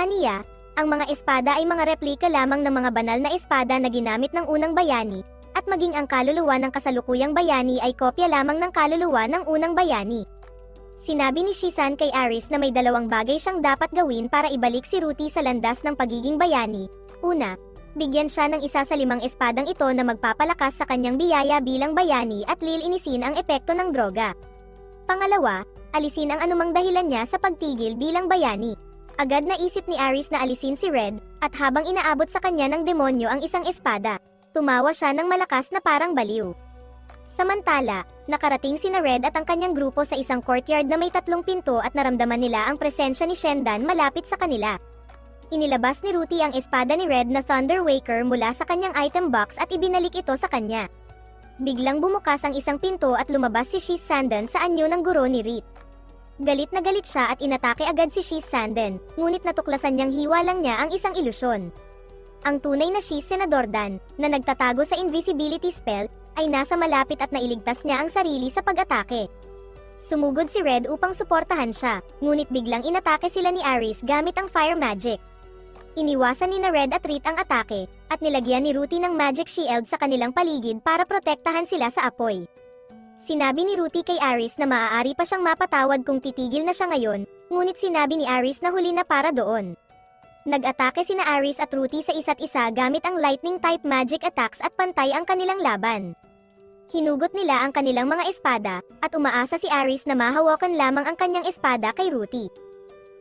Aniya, ang mga espada ay mga replika lamang ng mga banal na espada na ginamit ng unang bayani, at maging ang kaluluwa ng kasalukuyang bayani ay kopya lamang ng kaluluwa ng unang bayani. Sinabi ni Shisan kay Aris na may dalawang bagay siyang dapat gawin para ibalik si Ruti sa landas ng pagiging bayani. Una, bigyan siya ng isa sa 5 espadang ito na magpapalakas sa kanyang biyaya bilang bayani at lilinisin ang epekto ng droga. Pangalawa, alisin ang anumang dahilan niya sa pagtigil bilang bayani. Agad na isip ni Aris na alisin si Red, at habang inaabot sa kanya ng demonyo ang isang espada, tumawa siya ng malakas na parang baliw. Samantala, nakarating sina Red at ang kanyang grupo sa isang courtyard na may 3 pinto at naramdaman nila ang presensya ni Shendan malapit sa kanila. Inilabas ni Ruti ang espada ni Red na Thunder Waker mula sa kanyang item box at ibinalik ito sa kanya. Biglang bumukas ang isang pinto at lumabas si Shiz Sanden sa anyo ng guro ni Rit. Galit na galit siya at inatake agad si Shiz Sanden, ngunit natuklasan niyang hiwa lang niya ang isang ilusyon. Ang tunay na Shiz Senador Dan, na nagtatago sa invisibility spell, ay nasa malapit at nailigtas niya ang sarili sa pag-atake. Sumugod si Red upang suportahan siya, ngunit biglang inatake sila ni Aris gamit ang fire magic. Iniwasan ni Red at Rit ang atake, at nilagyan ni Ruti ng magic shield sa kanilang paligid para protektahan sila sa apoy. Sinabi ni Ruti kay Aris na maaari pa siyang mapatawad kung titigil na siya ngayon, ngunit sinabi ni Aris na huli na para doon. Nag-atake sina Aris at Ruti sa isa't isa gamit ang lightning type magic attacks at pantay ang kanilang laban. Hinugot nila ang kanilang mga espada, at umaasa si Aris na mahawakan lamang ang kanyang espada kay Ruti.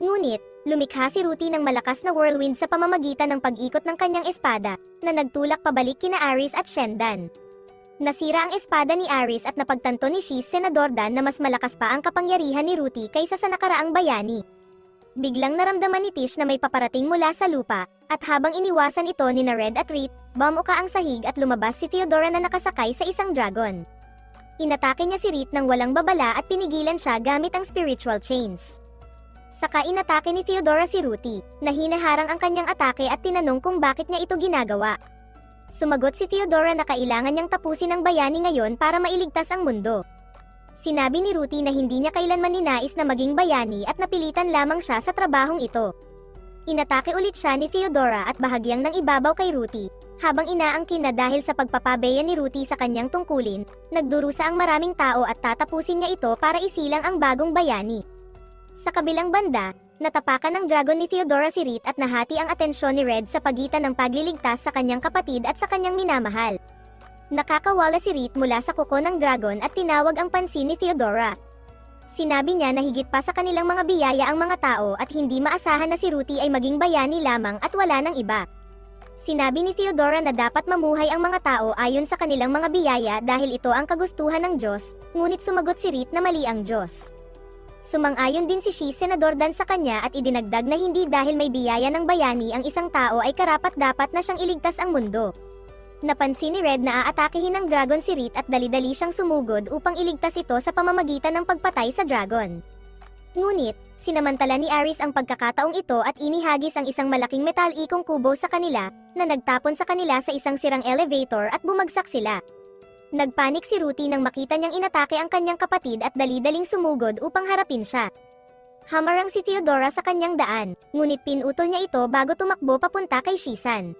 Ngunit, lumikha si Ruti ng malakas na whirlwind sa pamamagitan ng pag-ikot ng kanyang espada, na nagtulak pabalik kina Aris at Shendan. Nasira ang espada ni Aris at napagtanto ni Shiz Senador Dan na mas malakas pa ang kapangyarihan ni Ruti kaysa sa nakaraang bayani. Biglang naramdaman ni Tish na may paparating mula sa lupa, at habang iniwasan ito ni Red at Rit, bumuka ang sahig at lumabas si Theodora na nakasakay sa isang dragon. Inatake niya si Rit nang walang babala at pinigilan siya gamit ang spiritual chains. Saka inatake ni Theodora si Ruti, na hinaharang ang kanyang atake at tinanong kung bakit niya ito ginagawa. Sumagot si Theodora na kailangan niyang tapusin ang bayani ngayon para mailigtas ang mundo. Sinabi ni Ruti na hindi niya kailanman ninais na maging bayani at napilitan lamang siya sa trabahong ito. Inatake ulit siya ni Theodora at bahagyang nang ibabaw kay Ruti, habang inaangkin na dahil sa pagpapabeya ni Ruti sa kanyang tungkulin, nagdurusa ang maraming tao at tatapusin niya ito para isilang ang bagong bayani. Sa kabilang banda, natapakan ng dragon ni Theodora si Rit at nahati ang atensyon ni Red sa pagitan ng pagliligtas sa kanyang kapatid at sa kanyang minamahal. Nakakawala si Rit mula sa kuko ng dragon at tinawag ang pansin ni Theodora. Sinabi niya na higit pa sa kanilang mga biyaya ang mga tao at hindi maasahan na si Ruti ay maging bayani lamang at wala ng iba. Sinabi ni Theodora na dapat mamuhay ang mga tao ayon sa kanilang mga biyaya dahil ito ang kagustuhan ng Diyos, ngunit sumagot si Rit na mali ang Diyos. Sumang-ayon din si Shiz Senador Dan sa kanya at idinagdag na hindi dahil may biyaya ng bayani ang isang tao ay karapat-dapat na siyang iligtas ang mundo. Napansin ni Red na aatakehin ng dragon si Rit at dali-dali siyang sumugod upang iligtas ito sa pamamagitan ng pagpatay sa dragon. Ngunit, sinamantala ni Aris ang pagkakataong ito at inihagis ang isang malaking metalikong kubo sa kanila, na nagtapon sa kanila sa isang sirang elevator at bumagsak sila. Nagpanik si Ruti nang makita niyang inatake ang kanyang kapatid at dali-daling sumugod upang harapin siya. Hamarang si Theodora sa kanyang daan, ngunit pinutol niya ito bago tumakbo papunta kay Shizan.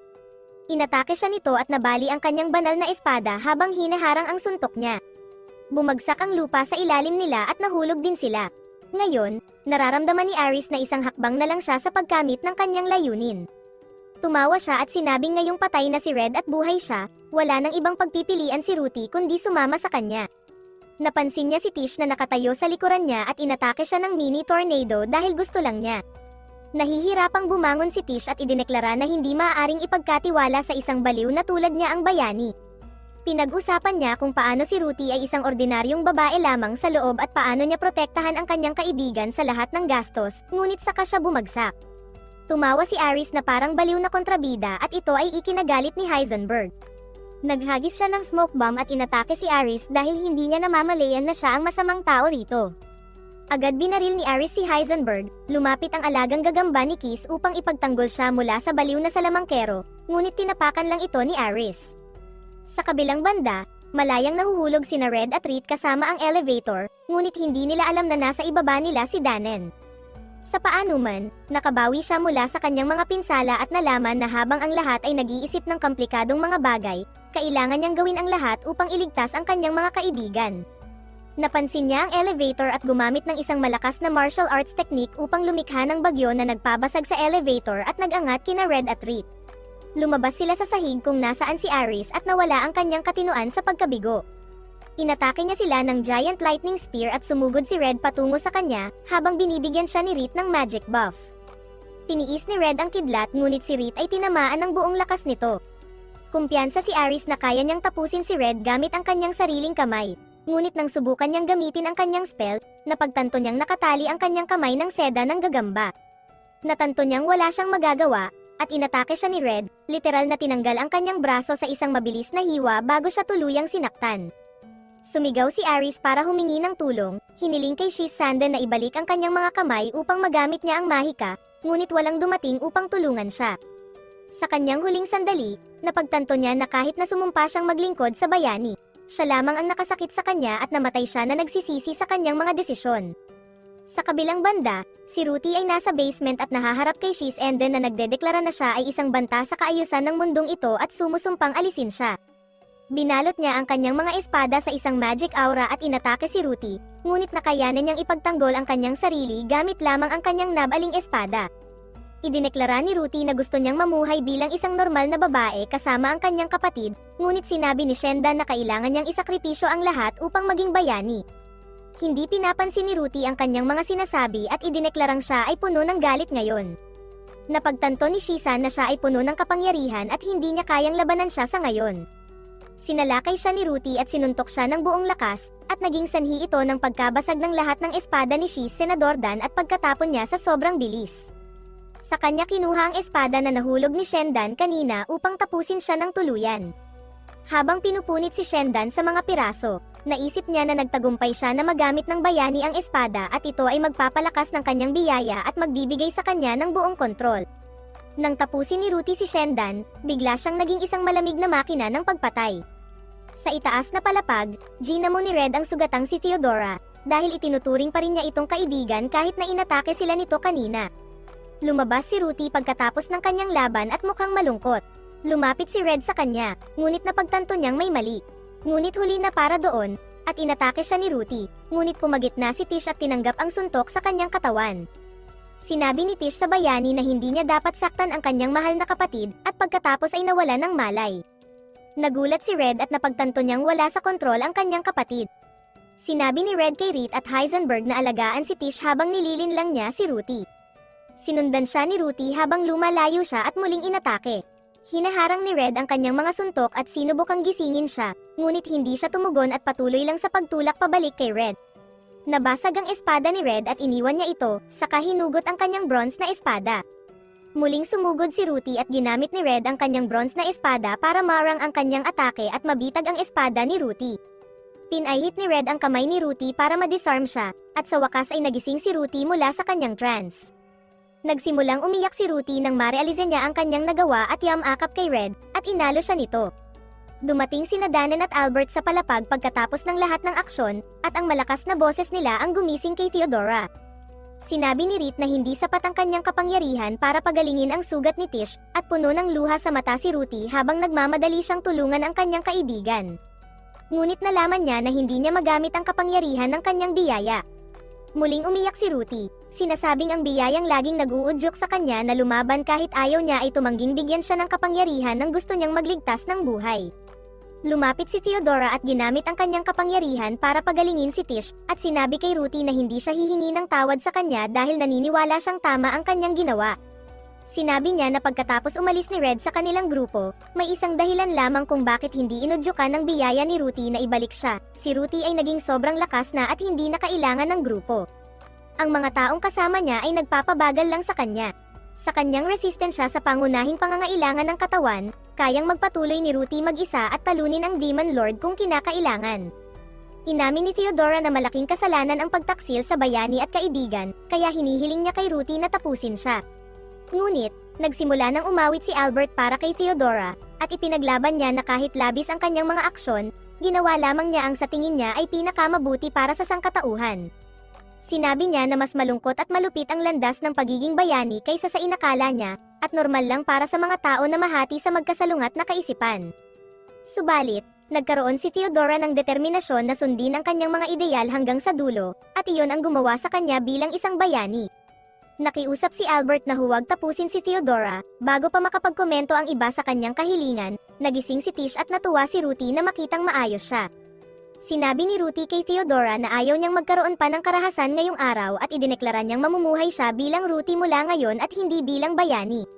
Inatake siya nito at nabali ang kanyang banal na espada habang hinaharang ang suntok niya. Bumagsak ang lupa sa ilalim nila at nahulog din sila. Ngayon, nararamdaman ni Aris na isang hakbang na lang siya sa pagkamit ng kanyang layunin. Tumawa siya at sinabing ngayong patay na si Red at buhay siya, wala nang ibang pagpipilian si Ruti kundi sumama sa kanya. Napansin niya si Tish na nakatayo sa likuran niya at inatake siya ng mini tornado dahil gusto lang niya. Nahihirapang bumangon si Tish at idineklara na hindi maaaring ipagkatiwala sa isang baliw na tulad niya ang bayani. Pinag-usapan niya kung paano si Ruti ay isang ordinaryong babae lamang sa loob at paano niya protektahan ang kanyang kaibigan sa lahat ng gastos, ngunit saka siya bumagsak. Tumawa si Aris na parang baliw na kontrabida at ito ay ikinagalit ni Heisenberg. Naghagis siya ng smoke bomb at inatake si Aris dahil hindi niya namamalayan na siya ang masamang tao rito. Agad binaril ni Aris si Heisenberg, lumapit ang alagang gagamba ni Kiss upang ipagtanggol siya mula sa baliw na salamangkero, ngunit tinapakan lang ito ni Aris. Sa kabilang banda, malayang nahuhulog sina Red at Rit kasama ang elevator, ngunit hindi nila alam na nasa ibaba nila si Danen. Sa paanuman, nakabawi siya mula sa kanyang mga pinsala at nalaman na habang ang lahat ay nag-iisip ng komplikadong mga bagay, kailangan niyang gawin ang lahat upang iligtas ang kanyang mga kaibigan. Napansin niya ang elevator at gumamit ng isang malakas na martial arts technique upang lumikha ng bagyo na nagpabasag sa elevator at nag-angat kina Red at Reed. Lumabas sila sa sahig kung nasaan si Aris at nawala ang kanyang katinuan sa pagkabigo. Inatake niya sila ng giant lightning spear at sumugod si Red patungo sa kanya, habang binibigyan siya ni Reed ng magic buff. Tiniis ni Red ang kidlat ngunit si Reed ay tinamaan ng buong lakas nito. Kumpiyansa si Aris na kaya niyang tapusin si Red gamit ang kanyang sariling kamay, ngunit nang subukan niyang gamitin ang kanyang spell, napagtanto niyang nakatali ang kanyang kamay ng seda ng gagamba. Natanto niyang wala siyang magagawa, at inatake siya ni Red, literal na tinanggal ang kanyang braso sa isang mabilis na hiwa bago siya tuluyang sinaktan. Sumigaw si Aris para humingi ng tulong, hiniling kay Shisanden na ibalik ang kanyang mga kamay upang magamit niya ang mahika, ngunit walang dumating upang tulungan siya. Sa kanyang huling sandali, napagtanto niya na kahit na sumumpa siyang maglingkod sa bayani, siya lamang ang nakasakit sa kanya at namatay siya na nagsisisi sa kanyang mga desisyon. Sa kabilang banda, si Ruti ay nasa basement at nahaharap kay Shisenden na nagdedeklara na siya ay isang banta sa kaayusan ng mundong ito at sumusumpang alisin siya. Binalot niya ang kanyang mga espada sa isang magic aura at inatake si Ruti, ngunit nakayanan niyang ipagtanggol ang kanyang sarili gamit lamang ang kanyang nabaling espada. Idineklara ni Ruti na gusto niyang mamuhay bilang isang normal na babae kasama ang kanyang kapatid, ngunit sinabi ni Shendan na kailangan niyang isakripisyo ang lahat upang maging bayani. Hindi pinapansin ni Ruti ang kanyang mga sinasabi at idineklarang siya ay puno ng galit ngayon. Napagtanto ni Shisan na siya ay puno ng kapangyarihan at hindi niya kayang labanan siya sa ngayon. Sinalakay siya ni Ruti at sinuntok siya ng buong lakas, at naging sanhi ito ng pagkabasag ng lahat ng espada ni Shiz Senador Dan at pagkatapon niya sa sobrang bilis. Sa kanya kinuha ang espada na nahulog ni Shendan kanina upang tapusin siya ng tuluyan. Habang pinupunit si Shendan sa mga piraso, naisip niya na nagtagumpay siya na magamit ng bayani ang espada at ito ay magpapalakas ng kanyang biyaya at magbibigay sa kanya ng buong kontrol. Nang tapusin ni Ruti si Shendan, bigla siyang naging isang malamig na makina ng pagpatay. Sa itaas na palapag, ginamo ni Red ang sugatang si Theodora, dahil itinuturing pa rin niya itong kaibigan kahit na inatake sila nito kanina. Lumabas si Ruti pagkatapos ng kanyang laban at mukhang malungkot. Lumapit si Red sa kanya, ngunit napagtanto niyang may mali. Ngunit huli na para doon, at inatake siya ni Ruti, ngunit pumagitna si Tish at tinanggap ang suntok sa kanyang katawan. Sinabi ni Tish sa bayani na hindi niya dapat saktan ang kanyang mahal na kapatid, at pagkatapos ay nawala ng malay. Nagulat si Red at napagtanto niyang wala sa kontrol ang kanyang kapatid. Sinabi ni Red kay Reed at Heisenberg na alagaan si Tish habang nililin lang niya si Ruti. Sinundan siya ni Ruti habang lumalayo siya at muling inatake. Hinaharang ni Red ang kanyang mga suntok at sinubukang gisingin siya, ngunit hindi siya tumugon at patuloy lang sa pagtulak pabalik kay Red. Nabasag ang espada ni Red at iniwan niya ito, saka hinugot ang kanyang bronze na espada. Muling sumugod si Ruti at ginamit ni Red ang kanyang bronze na espada para marang ang kanyang atake at mabitag ang espada ni Ruti. Pinahit ni Red ang kamay ni Ruti para ma-disarm siya, at sa wakas ay nagising si Ruti mula sa kanyang trance. Nagsimulang umiyak si Ruti nang marealize niya ang kanyang nagawa at yamakap kay Red, at inalo siya nito. Dumating sina Danan at Albert sa palapag pagkatapos ng lahat ng aksyon, at ang malakas na boses nila ang gumising kay Theodora. Sinabi ni Reed na hindi sapat ang kanyang kapangyarihan para pagalingin ang sugat ni Tish, at puno ng luha sa mata si Ruti habang nagmamadali siyang tulungan ang kanyang kaibigan. Ngunit nalaman niya na hindi niya magamit ang kapangyarihan ng kanyang biyaya. Muling umiyak si Ruti, sinasabing ang biyayang laging nag-uudyok sa kanya na lumaban kahit ayaw niya ay tumangging bigyan siya ng kapangyarihan ng gusto niyang magligtas ng buhay. Lumapit si Theodora at ginamit ang kanyang kapangyarihan para pagalingin si Tish, at sinabi kay Ruti na hindi siya hihingi ng tawad sa kanya dahil naniniwala siyang tama ang kanyang ginawa. Sinabi niya na pagkatapos umalis ni Red sa kanilang grupo, may isang dahilan lamang kung bakit hindi inudyukan ng biyaya ni Ruti na ibalik siya. Si Ruti ay naging sobrang lakas na at hindi na kailangan ng grupo. Ang mga taong kasama niya ay nagpapabagal lang sa kanya. Sa kanyang resistensya sa pangunahing pangangailangan ng katawan, kayang magpatuloy ni Ruti mag-isa at talunin ang Demon Lord kung kinakailangan. Inamin ni Theodora na malaking kasalanan ang pagtaksil sa bayani at kaibigan, kaya hinihiling niya kay Ruti na tapusin siya. Ngunit, nagsimula nang umawit si Albert para kay Theodora, at ipinaglaban niya na kahit labis ang kanyang mga aksyon, ginawa lamang niya ang sa tingin niya ay pinakamabuti para sa sangkatauhan. Sinabi niya na mas malungkot at malupit ang landas ng pagiging bayani kaysa sa inakala niya, at normal lang para sa mga tao na mahati sa magkasalungat na kaisipan. Subalit, nagkaroon si Theodora ng determinasyon na sundin ang kanyang mga ideal hanggang sa dulo, at iyon ang gumawa sa kanya bilang isang bayani. Nakiusap si Albert na huwag tapusin si Theodora, bago pa makapagkomento ang iba sa kanyang kahilingan. Nagising si Tish at natuwa si Ruthie na makitang maayos siya. Sinabi ni Ruthie kay Theodora na ayaw niyang magkaroon pa ng karahasan ngayong araw at idineklara niyang mamumuhay siya bilang Ruthie mula ngayon at hindi bilang bayani.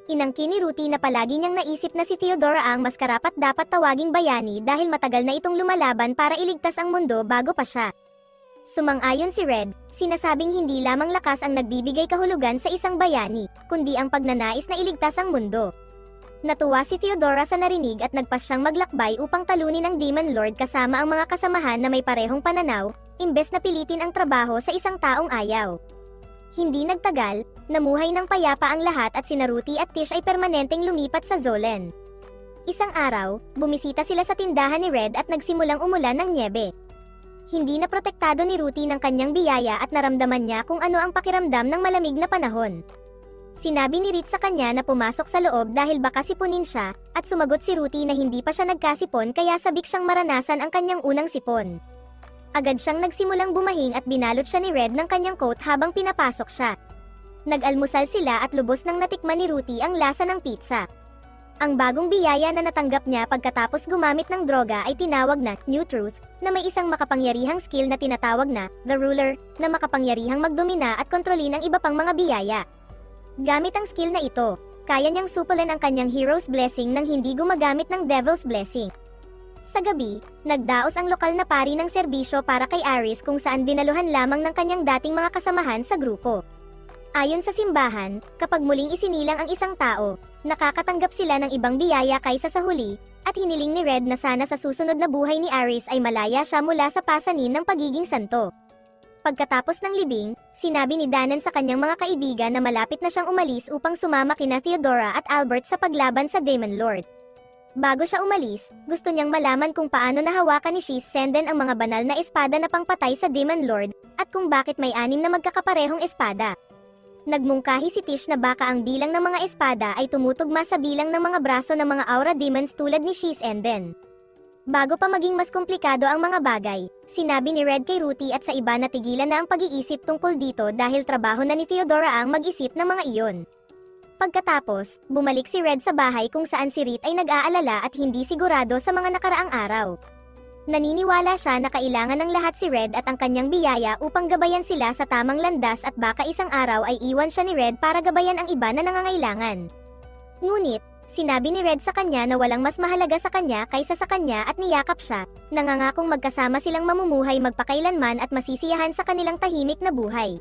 Inangkin ni Ruthie na palagi niyang naisip na si Theodora ang mas karapat-dapat tawaging bayani dahil matagal na itong lumalaban para iligtas ang mundo bago pa siya. Sumang-ayon si Red, sinasabing hindi lamang lakas ang nagbibigay kahulugan sa isang bayani, kundi ang pagnanais na iligtas ang mundo. Natuwa si Theodora sa narinig at nagpasyang maglakbay upang talunin ang Demon Lord kasama ang mga kasamahan na may parehong pananaw, imbes na pilitin ang trabaho sa isang taong ayaw. Hindi nagtagal, namuhay ng payapa ang lahat at sina Ruthie at Tish ay permanenteng lumipat sa Zolen. Isang araw, bumisita sila sa tindahan ni Red at nagsimulang umulan ng nyebe. Hindi na protektado ni Ruthie ng kanyang biyaya at naramdaman niya kung ano ang pakiramdam ng malamig na panahon. Sinabi ni Rit sa kanya na pumasok sa loob dahil baka sipunin siya, at sumagot si Ruthie na hindi pa siya nagkasipon kaya sabik siyang maranasan ang kanyang unang sipon. Agad siyang nagsimulang bumahing at binalot siya ni Red ng kanyang coat habang pinapasok siya. Nag-almusal sila at lubos nang natikman ni Ruthie ang lasa ng pizza. Ang bagong biyaya na natanggap niya pagkatapos gumamit ng droga ay tinawag na New Truth, na may isang makapangyarihang skill na tinatawag na The Ruler, na makapangyarihang magdomina at kontrolin ang iba pang mga biyaya. Gamit ang skill na ito, kaya niyang supulan ang kanyang Hero's Blessing nang hindi gumagamit ng Devil's Blessing. Sa gabi, nagdaos ang lokal na pari ng serbisyo para kay Aris kung saan dinaluhan lamang ng kanyang dating mga kasamahan sa grupo. Ayon sa simbahan, kapag muling isinilang ang isang tao, nakakatanggap sila ng ibang biyaya kaysa sa huli, at hiniling ni Red na sana sa susunod na buhay ni Aris ay malaya siya mula sa pasanin ng pagiging santo. Pagkatapos ng libing, sinabi ni Danan sa kanyang mga kaibigan na malapit na siyang umalis upang sumama kina Theodora at Albert sa paglaban sa Demon Lord. Bago siya umalis, gusto niyang malaman kung paano nahawakan ni Shiz Senden ang mga banal na espada na pangpatay sa Demon Lord, at kung bakit may 6 na magkakaparehong espada. Nagmungkahi si Tish na baka ang bilang ng mga espada ay tumutugma sa bilang ng mga braso ng mga aura demons tulad ni Shiz Senden. Bago pa maging mas komplikado ang mga bagay, sinabi ni Red kay Ruthie at sa iba na tigilan na ang pag-iisip tungkol dito dahil trabaho na ni Theodora ang mag-isip ng mga iyon. Pagkatapos, bumalik si Red sa bahay kung saan si Rit ay nag-aalala at hindi sigurado sa mga nakaraang araw. Naniniwala siya na kailangan ng lahat si Red at ang kanyang biyaya upang gabayan sila sa tamang landas at baka isang araw ay iwan siya ni Red para gabayan ang iba na nangangailangan. Ngunit, sinabi ni Red sa kanya na walang mas mahalaga sa kanya kaysa sa kanya at niyakap siya, nangangakong magkasama silang mamumuhay magpakailanman at masisiyahan sa kanilang tahimik na buhay.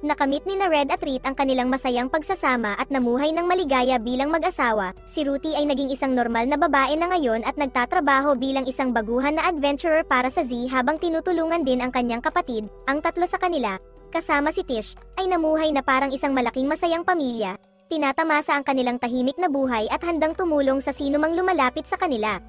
Nakamit ni na Red at Rit ang kanilang masayang pagsasama at namuhay ng maligaya bilang mag-asawa. Si Ruthie ay naging isang normal na babae na ngayon at nagtatrabaho bilang isang baguhan na adventurer para sa Z habang tinutulungan din ang kanyang kapatid. Ang tatlo sa kanila, kasama si Tish, ay namuhay na parang isang malaking masayang pamilya. Tinatamasa ang kanilang tahimik na buhay at handang tumulong sa sino mang lumalapit sa kanila.